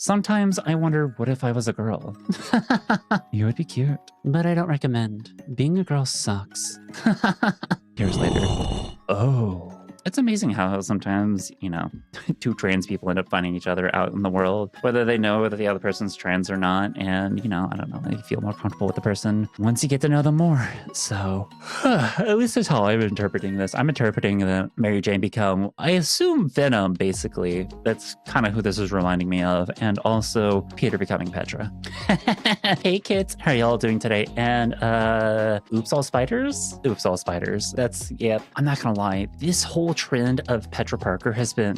Sometimes I wonder, what if I was a girl? You would be cute, but I don't recommend. Being a girl sucks. Years later. Oh. It's amazing how sometimes, you know, two trans people end up finding each other out in the world, whether they know whether the other person's trans or not. And, you know, I don't know, they feel more comfortable with the person once you get to know them more. So at least that's how I'm interpreting this. I'm interpreting that Mary Jane become, I assume, Venom, basically. That's kind of who this is reminding me of. And also Peter becoming Petra. Hey kids, how are y'all doing today? And oops, all spiders? Oops, all spiders. That's, yeah, I'm not gonna lie. This whole trend of Petra Parker has been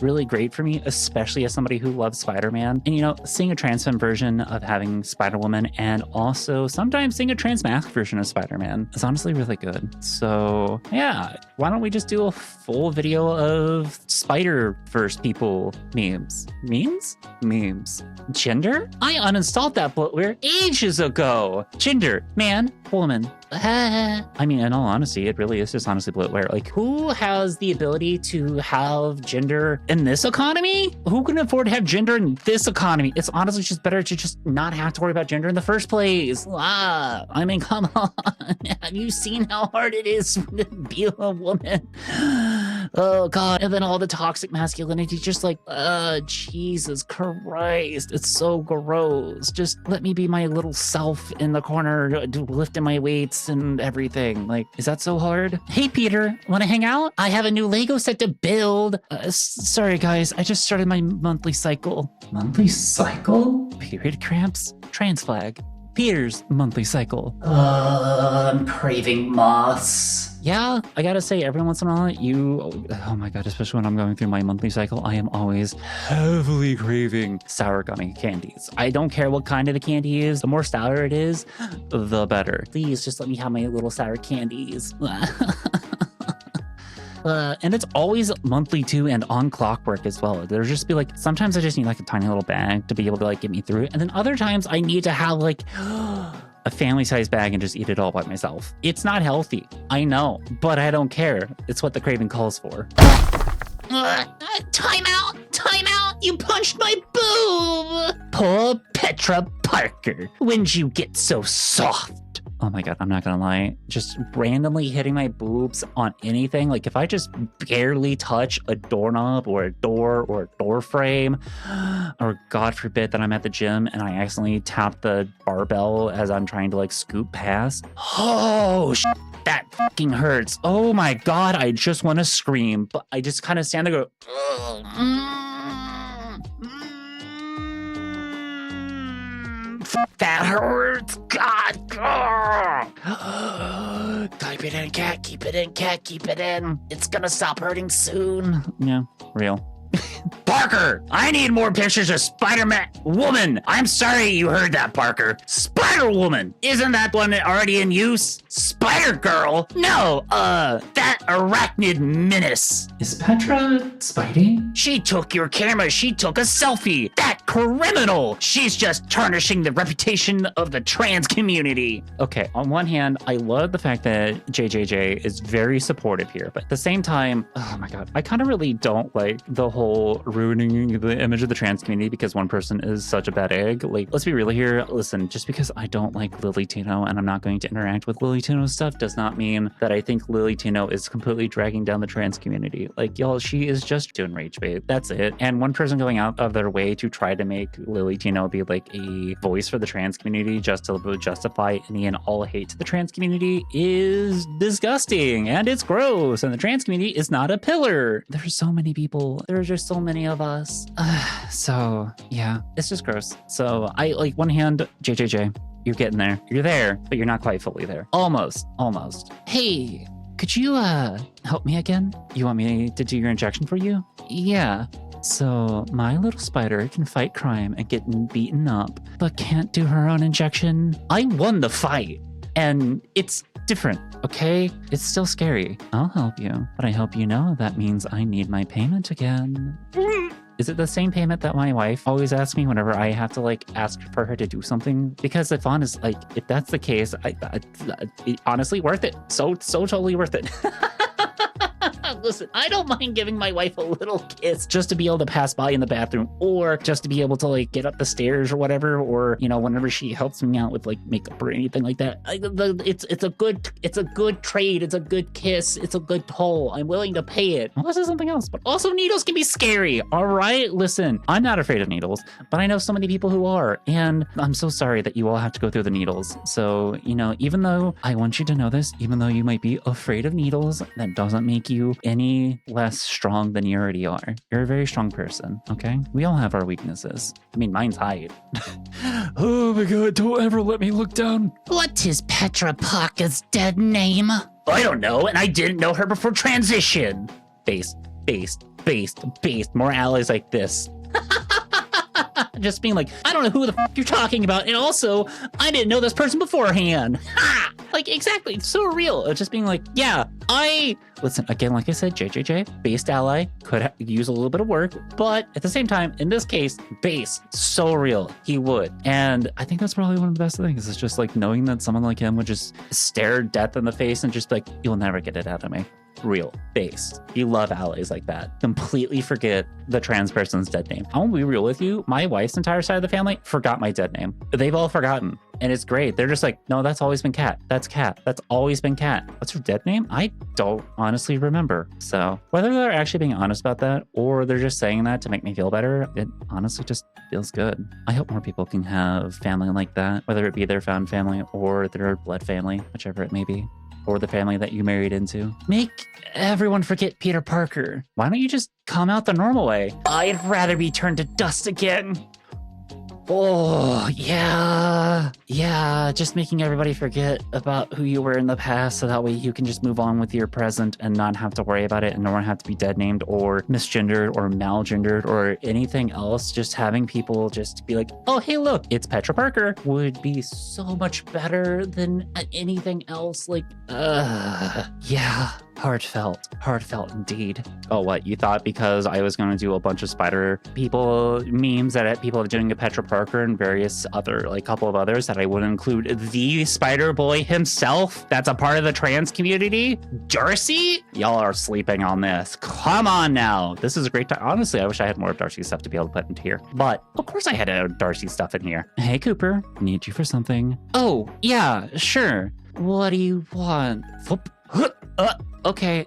really great for me, especially as somebody who loves Spider-Man. And, you know, seeing a trans femme version of having Spider-Woman and also sometimes seeing a trans masc version of Spider-Man is honestly really good. So, yeah, why don't we just do a full video of Spider-Verse people memes? Memes? Memes. Gender? I uninstalled that bloatware ages ago. Gender, man, woman. I mean, in all honesty, it really is just honestly bloatware. Like, who has the ability to have gender in this economy? Who can afford to have gender in this economy? It's honestly just better to just not have to worry about gender in the first place. I mean, come on. Have you seen how hard it is to be a woman? Oh, God. And then all the toxic masculinity, just like, Jesus Christ. It's so gross. Just let me be my little self in the corner, lifting my weights and everything. Like, is that so hard? Hey, Peter, want to hang out? I have a new Lego set to build. Sorry, guys. I just started my monthly cycle. Monthly cycle? Period cramps? Trans flag. Peter's monthly cycle. I'm craving moths. Yeah, I gotta say, every once in a while, oh my God, especially when I'm going through my monthly cycle, I am always heavily craving sour gummy candies. I don't care what kind of the candy is. The more sour it is, the better. Please just let me have my little sour candies. And it's always monthly too, and on clockwork as well. There'll just be like, sometimes I just need like a tiny little bag to be able to like get me through it. And then other times I need to have like a family-sized bag and just eat it all by myself. It's not healthy, I know, but I don't care. It's what the craving calls for. Time out! Time out! You punched my boob! Poor Petra Parker. When'd you get so soft? Oh my God, I'm not gonna lie. Just randomly hitting my boobs on anything, like if I just barely touch a doorknob or a door or a door frame, or God forbid that I'm at the gym and I accidentally tap the barbell as I'm trying to like scoop past. Oh, that fucking hurts. Oh my God, I just want to scream, but I just kind of stand there and go, that hurts. God. Keep it in, cat. Keep it in, cat. Keep it in. It's gonna stop hurting soon. Yeah, real. Parker, I need more pictures of Spider-Man woman. I'm sorry you heard that, Parker. Spider-Woman. Isn't that one already in use? Spider-Girl? No, that arachnid menace. Is Petra Spidey? She took your camera. She took a selfie. That criminal. She's just tarnishing the reputation of the trans community. Okay, on one hand, I love the fact that JJJ is very supportive here, but at the same time, oh my God, I kind of really don't like the whole ruining the image of the trans community because one person is such a bad egg. Like, let's be real here. Listen, just because I don't like Lily Tino and I'm not going to interact with Lily Tino's stuff does not mean that I think Lily Tino is completely dragging down the trans community. Like, y'all, she is just doing rage bait. That's it. And one person going out of their way to try to make Lily Tino be like a voice for the trans community just to justify any and all hate to the trans community is disgusting and it's gross. And the trans community is not a pillar. There's so many people. There's just so many of us. So yeah, it's just gross. So I like one hand, JJJ, you're getting there. You're there, but you're not quite fully there. Almost. Hey, could you help me again? You want me to do your injection for you? Yeah. So my little spider can fight crime and get beaten up, but can't do her own injection. I won the fight, and it's different, okay? It's still scary. I'll help you, but I hope you know that means I need my payment again. Is it the same payment that my wife always asks me whenever I have to like ask for her to do something? Because if honest, like if that's the case, I honestly worth it. So totally worth it. Listen, I don't mind giving my wife a little kiss just to be able to pass by in the bathroom, or just to be able to like get up the stairs or whatever, or you know, whenever she helps me out with like makeup or anything like that. It's a good trade. It's a good kiss. It's a good toll. I'm willing to pay it. Unless it's something else. But also needles can be scary. All right, listen, I'm not afraid of needles, but I know so many people who are, and I'm so sorry that you all have to go through the needles. So, you know, even though I want you to know this, even though you might be afraid of needles, that doesn't make you any less strong than you already are. You're a very strong person, okay? We all have our weaknesses. I mean, mine's height. Oh my god, don't ever let me look down. What is Petra Parker's dead name? I don't know, and I didn't know her before transition. Based. More allies like this. Just being like, I don't know who the f you're talking about, and also, I didn't know this person beforehand. Ha! Like, exactly, it's so real. It's just being like, yeah, listen, again, like I said, JJJ, based ally, could use a little bit of work, but at the same time, in this case, base, so real, he would. And I think that's probably one of the best things, is just like knowing that someone like him would just stare death in the face and just like, you'll never get it out of me. Real, based. You love allies like that. Completely forget the trans person's dead name. I won't be real with you. My wife's entire side of the family forgot my dead name. They've all forgotten. And it's great. They're just like, no, that's always been Cat. That's Cat. That's always been Cat. What's her dead name? I don't honestly remember. So whether they're actually being honest about that or they're just saying that to make me feel better, it honestly just feels good. I hope more people can have family like that, whether it be their found family or their blood family, whichever it may be. Or the family that you married into. Make everyone forget Peter Parker. Why don't you just come out the normal way? I'd rather be turned to dust again. Oh, yeah. Yeah, just making everybody forget about who you were in the past so that way you can just move on with your present and not have to worry about it and no one have to be dead named or misgendered or malgendered or anything else. Just having people just be like, oh, hey, look, it's Petra Parker would be so much better than anything else. Like, yeah. Heartfelt indeed. Oh, what? You thought because I was going to do a bunch of spider people memes that people are doing a Petra Parker and various other, like couple of others, that I would include the Spider Boy himself that's a part of the trans community? Darcy? Y'all are sleeping on this. Come on now. This is a great time. Honestly, I wish I had more of Darcy's stuff to be able to put into here. But of course I had Darcy stuff in here. Hey, Cooper. Need you for something. Oh, yeah, sure. What do you want? Okay,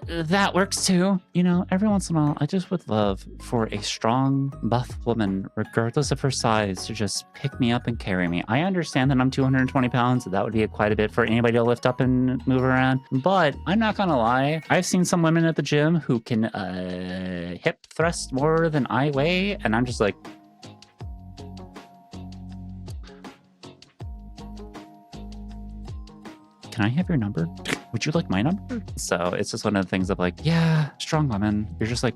that works too. You know, every once in a while, I just would love for a strong, buff woman, regardless of her size, to just pick me up and carry me. I understand that I'm 220 pounds, so that would be quite a bit for anybody to lift up and move around. But I'm not gonna lie, I've seen some women at the gym who can hip thrust more than I weigh, and I'm just like, can I have your number? Would you like my number? So it's just one of the things of like, yeah, strong woman. You're just like,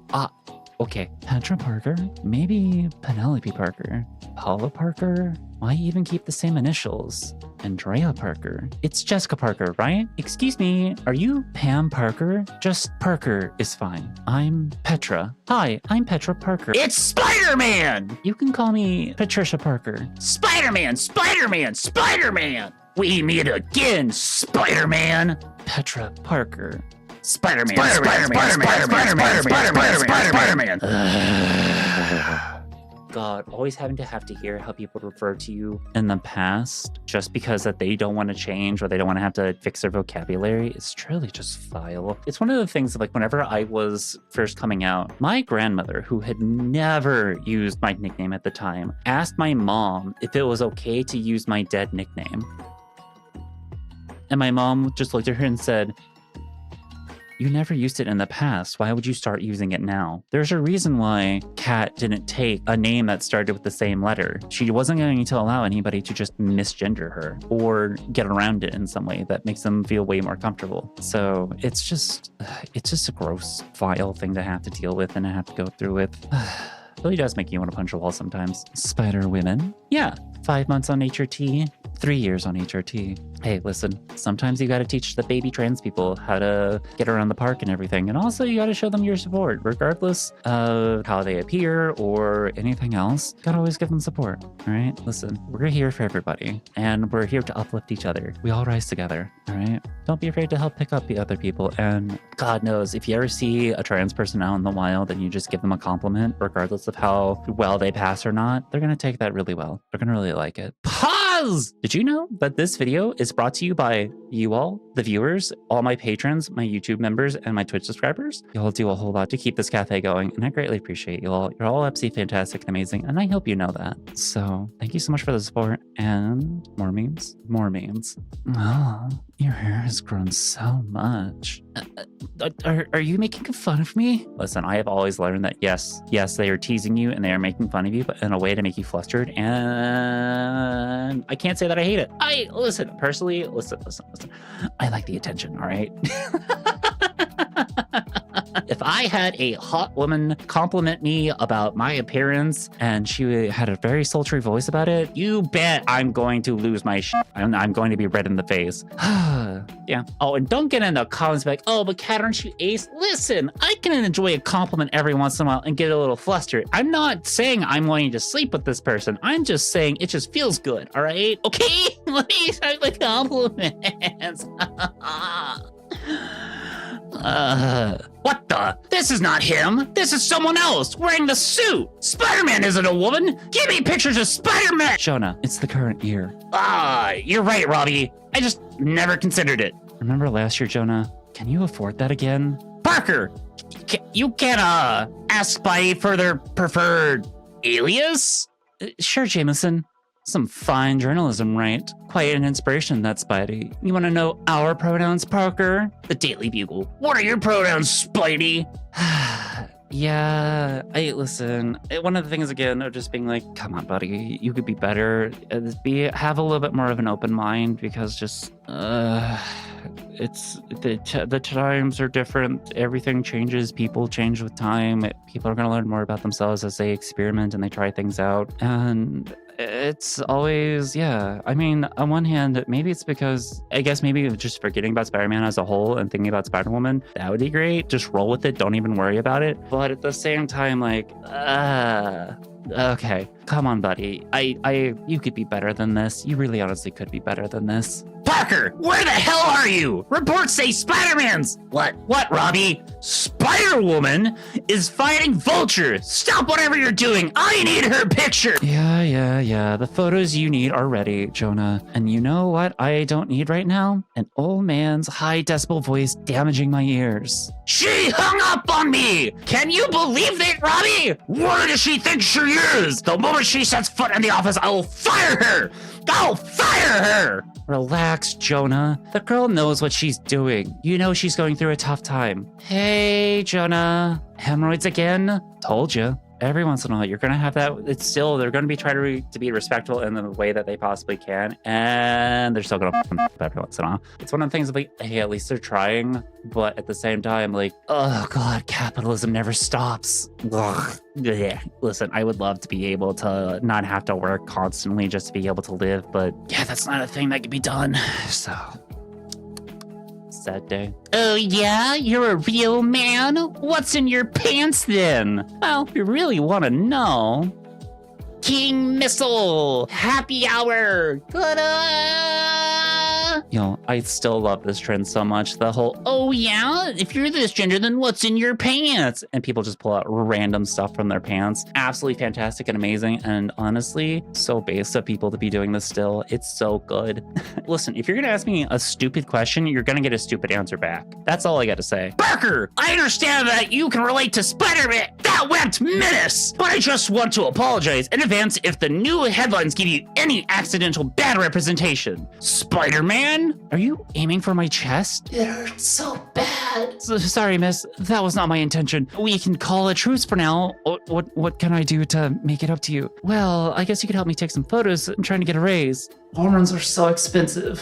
okay. Petra Parker? Maybe Penelope Parker? Paula Parker? Why even keep the same initials? Andrea Parker. It's Jessica Parker, right? Excuse me, are you Pam Parker? Just Parker is fine. I'm Petra. Hi, I'm Petra Parker. It's Spider-Man! You can call me Patricia Parker. Spider-Man! Spider-Man! Spider-Man! We meet again, Spider-Man! Petra Parker. Spider-Man, Spider-Man. God, always having to hear how people refer to you in the past just because that they don't want to change or they don't want to have to fix their vocabulary is truly just vile. It's one of the things that, like, whenever I was first coming out, my grandmother, who had never used my nickname at the time, asked my mom if it was okay to use my dead nickname. And my mom just looked at her and said, you never used it in the past. Why would you start using it now? There's a reason why Kat didn't take a name that started with the same letter. She wasn't going to allow anybody to just misgender her or get around it in some way that makes them feel way more comfortable. So it's just a gross, vile thing to have to deal with and to have to go through with. Really does make you want to punch a wall sometimes. Spider women? Yeah. 5 months on HRT, 3 years on HRT. Hey, listen, sometimes you gotta teach the baby trans people how to get around the park and everything. And also you gotta show them your support, regardless of how they appear or anything else. You gotta always give them support, all right? Listen, we're here for everybody and we're here to uplift each other. We all rise together, all right? Don't be afraid to help pick up the other people. And God knows, if you ever see a trans person out in the wild and you just give them a compliment, regardless of how well they pass or not, they're gonna take that really well. They're gonna really like it. Pause! Did you know that this video is brought to you by you all, the viewers, all my patrons, my YouTube members, and my Twitch subscribers? You all do a whole lot to keep this cafe going, and I greatly appreciate you all. You're all absolutely fantastic and amazing, and I hope you know that. So thank you so much for the support, and more memes? More memes. Oh, your hair has grown so much. Are you making fun of me? Listen, I have always learned that yes, they are teasing you and they are making fun of you, but in a way to make you flustered. And I can't say that I hate it. Listen, personally, listen. I like the attention, all right? If I had a hot woman compliment me about my appearance and she had a very sultry voice about it, you bet I'm going to lose my shit. I'm going to be red in the face. Yeah. Oh, and don't get in the comments like, oh, but Kat, aren't you ace? Listen, I can enjoy a compliment every once in a while and get a little flustered. I'm not saying I'm wanting to sleep with this person. I'm just saying it just feels good, all right? Okay? Let me start the compliments. What the? This is not him. This is someone else wearing the suit. Spider-Man isn't a woman. Give me pictures of Spider-Man. Jonah, it's the current year. You're right, Robbie. I just never considered it. Remember last year, Jonah? Can you afford that again? Parker, you can't, ask Spidey for their preferred alias? Sure, Jameson. Some fine journalism, right? Quite an inspiration, that Spidey. You want to know our pronouns, Parker? The Daily Bugle. What are your pronouns, Spidey? Yeah, listen. One of the things, again, of just being like, come on, buddy, you could be better. Have a little bit more of an open mind, because just, it's the times are different. Everything changes. People change with time. People are going to learn more about themselves as they experiment and they try things out. And it's always, yeah. I mean, on one hand, maybe it's because, I guess maybe just forgetting about Spider-Man as a whole and thinking about Spider-Woman, that would be great. Just roll with it. Don't even worry about it. But at the same time, like, okay, come on, buddy. You could be better than this. You really honestly could be better than this. Parker, where the hell are you? Reports say Spider-Man's. What, Robbie? Spider-Woman is fighting Vulture. Stop whatever you're doing. I need her picture. Yeah. The photos you need are ready, Jonah. And you know what I don't need right now? An old man's high decibel voice damaging my ears. She hung up on me. Can you believe that, Robbie? Where does she think she is? The moment she sets foot in the office, I will fire her. I'll fire her. Relax, Jonah. The girl knows what she's doing. You know she's going through a tough time. Hey, Jonah. Hemorrhoids again? Told you. Every once in a while, you're going to have that. It's still, they're going to be trying to be respectful in the way that they possibly can. And they're still going to every once in a while. It's one of the things of like, hey, at least they're trying. But at the same time, like, oh God, capitalism never stops. Ugh. Yeah. Listen, I would love to be able to not have to work constantly just to be able to live. But yeah, that's not a thing that can be done. So... sad day. Oh yeah? You're a real man? What's in your pants then? Well, if you really want to know. King Missile! Happy hour! Ta-da! Yo, I still love this trend so much. The whole, oh yeah? If you're this gender, then what's in your pants? And people just pull out random stuff from their pants. Absolutely fantastic and amazing. And honestly, so base of people to be doing this still. It's so good. Listen, if you're going to ask me a stupid question, you're going to get a stupid answer back. That's all I got to say. Parker, I understand that you can relate to Spider-Man. That went menace. But I just want to apologize in advance if the new headlines give you any accidental bad representation. Spider-Man? Are you aiming for my chest? It hurts so bad. Sorry, miss. That was not my intention. We can call a truce for now. What can I do to make it up to you? Well, I guess you could help me take some photos. I'm trying to get a raise. Hormones are so expensive.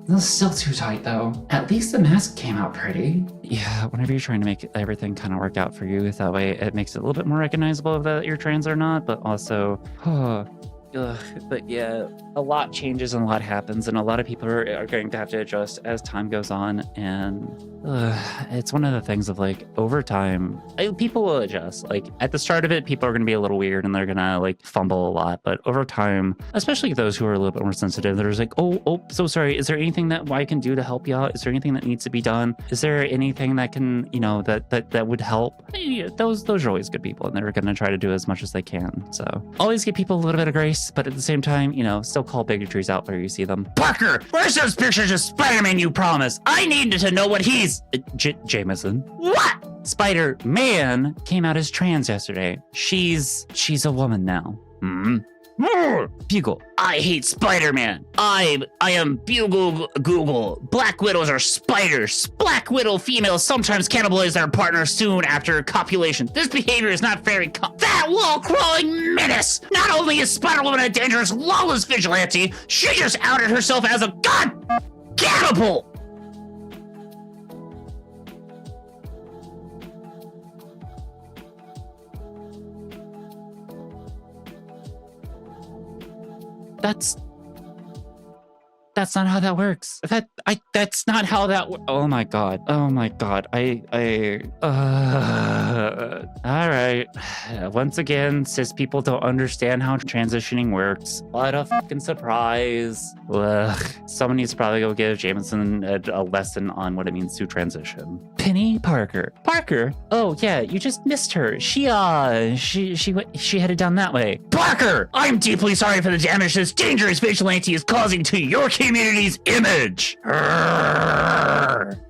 This is still too tight, though. At least the mask came out pretty. Yeah, whenever you're trying to make everything kind of work out for you, that way it makes it a little bit more recognizable that you're trans or not, but also, But yeah, a lot changes and a lot happens, and a lot of people are going to have to adjust as time goes on. And it's one of the things of like over time, people will adjust. Like at the start of it, people are going to be a little weird and they're going to like fumble a lot. But over time, especially those who are a little bit more sensitive, they're just like, oh, so sorry. Is there anything that I can do to help you out? Is there anything that needs to be done? Is there anything that can, that would help? Those are always good people, and they're going to try to do as much as they can. So always give people a little bit of grace, but at the same time, still call bigotries out where you see them. Parker, where's those pictures of Spider-Man you promised? I needed to know what he's... Jameson. What? Spider-Man came out as trans yesterday. She's a woman now. Bugle. I hate Spider-Man. I am Bugle Google. Black widows are spiders. Black widow females sometimes cannibalize their partner soon after copulation. This behavior is not very that wall-crawling menace. Not only is Spider-Woman a dangerous, lawless vigilante, she just outed herself as a cannibal. That's not how that works. That's not how that Oh my god. All right. Once again, cis people don't understand how transitioning works. What a fucking surprise. Ugh. Someone needs to probably go give Jameson a lesson on what it means to transition. Penny Parker. Parker? Oh yeah, you just missed her. She headed down that way. Parker! I'm deeply sorry for the damage this dangerous vigilante is causing to your community's image.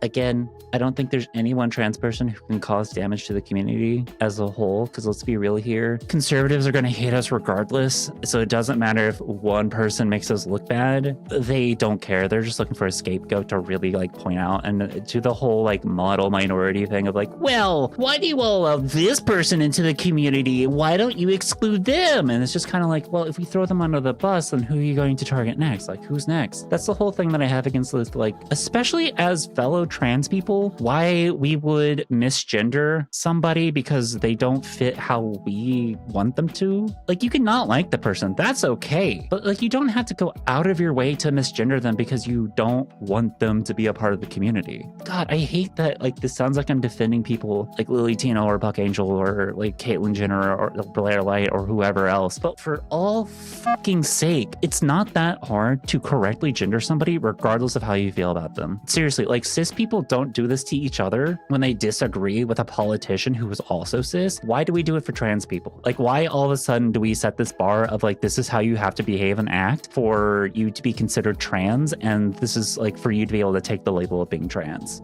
Again, I don't think there's any one trans person who can cause damage to the community as a whole, because let's be real here. Conservatives are going to hate us regardless, so it doesn't matter if one person makes us look bad. They don't care. They're just looking for a scapegoat to really point out, and to the whole model minority thing of well, why do you allow this person into the community? Why don't you exclude them? And it's just kind of well, if we throw them under the bus, then who are you going to target next? Who's next? That's the whole thing that I have against this, especially as fellow trans people, why we would misgender somebody because they don't fit how we want them to. You can not like the person, that's okay, but you don't have to go out of your way to misgender them because you don't want them to be a part of the community. God, I hate that this sounds like I'm defending people like Lily Tino or Buck Angel or Caitlyn Jenner or Blair Light or whoever else, but for all fucking sake, it's not that hard to correctly gender somebody regardless of how you feel about them. Seriously, cis people don't do this to each other when they disagree with a politician who is also cis. Why do we do it for trans people? Why all of a sudden do we set this bar of this is how you have to behave and act for you to be considered trans, and this is for you to be able to take the label of being trans?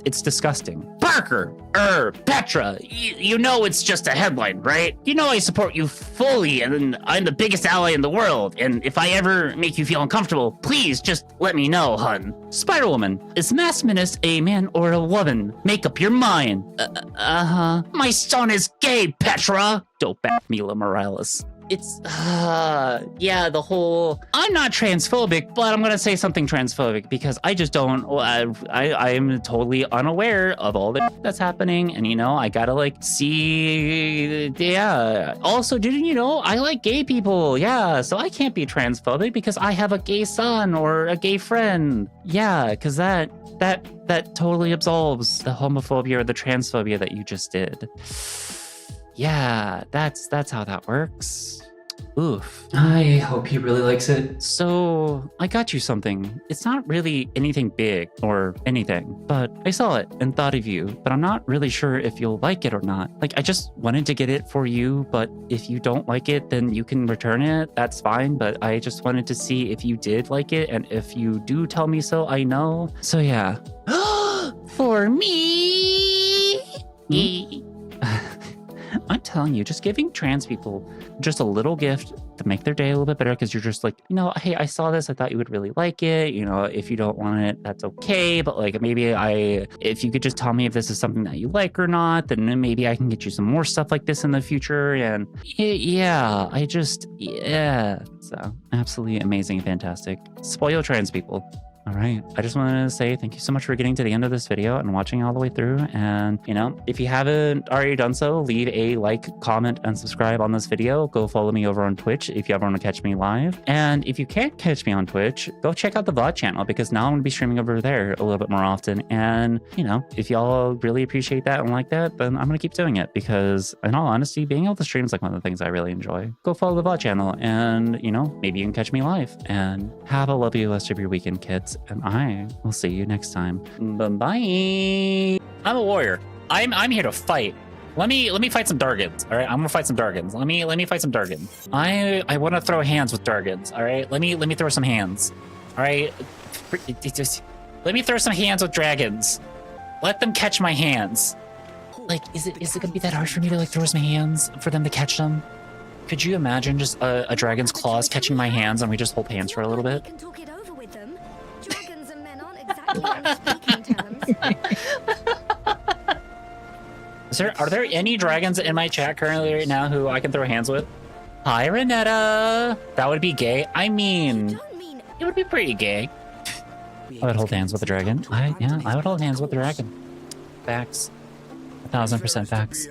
It's disgusting. Parker, Petra, you know it's just a headline, right? You know I support you fully, and I'm the biggest ally in the world, and if I ever make you feel uncomfortable, please just let me know, hun. Spider-Woman, is Mass Menace a man or a woman? Make up your mind. My son is gay, Petra! Dope back Mila Morales. It's, yeah, the whole, I'm not transphobic, but I'm going to say something transphobic because I just don't, I am totally unaware of all that's happening. And, I got to see, yeah. Also, didn't you know, I like gay people. Yeah. So I can't be transphobic because I have a gay son or a gay friend. Yeah. Cause that totally absolves the homophobia or the transphobia that you just did. Yeah, that's how that works. Oof. I hope he really likes it. So, I got you something. It's not really anything big or anything, but I saw it and thought of you, but I'm not really sure if you'll like it or not. I just wanted to get it for you, but if you don't like it, then you can return it. That's fine, but I just wanted to see if you did like it, and if you do tell me so, I know. So yeah. For me! I'm telling you, just giving trans people just a little gift to make their day a little bit better, because you're just hey, I saw this, I thought you would really like it. If you don't want it, that's okay. But maybe if you could just tell me if this is something that you like or not, then maybe I can get you some more stuff like this in the future. And yeah, so absolutely amazing, fantastic. Spoil trans people. All right. I just wanted to say thank you so much for getting to the end of this video and watching all the way through. And, you know, if you haven't already done so, leave a like, comment, and subscribe on this video. Go follow me over on Twitch if you ever want to catch me live. And if you can't catch me on Twitch, go check out the VOD channel because now I'm going to be streaming over there a little bit more often. And, you know, if y'all really appreciate that and like that, then I'm going to keep doing it because, in all honesty, being able to stream is like one of the things I really enjoy. Go follow the VOD channel and, you know, maybe you can catch me live. And have a lovely rest of your weekend, kids. And I will see you next time. Bye-bye. I'm a warrior. I'm here to fight. Let me fight some Dargans. All right, I'm gonna fight some Dargans. Let me fight some Dargans. I want to throw hands with Dargans. All right, let me throw some hands. All right, let me throw some hands with dragons. Let them catch my hands. Like, is it gonna be that hard for me to like throw some hands for them to catch them? Could you imagine just a dragon's claws catching my hands and we just hold hands for a little bit? Dragons and men aren't exactly on speaking terms. Are there any dragons in my chat currently right now who I can throw hands with? Hi, Renetta. That would be gay. I mean, it would be pretty gay. I would hold hands with a dragon. I would hold hands with a dragon. Facts. 1000% facts.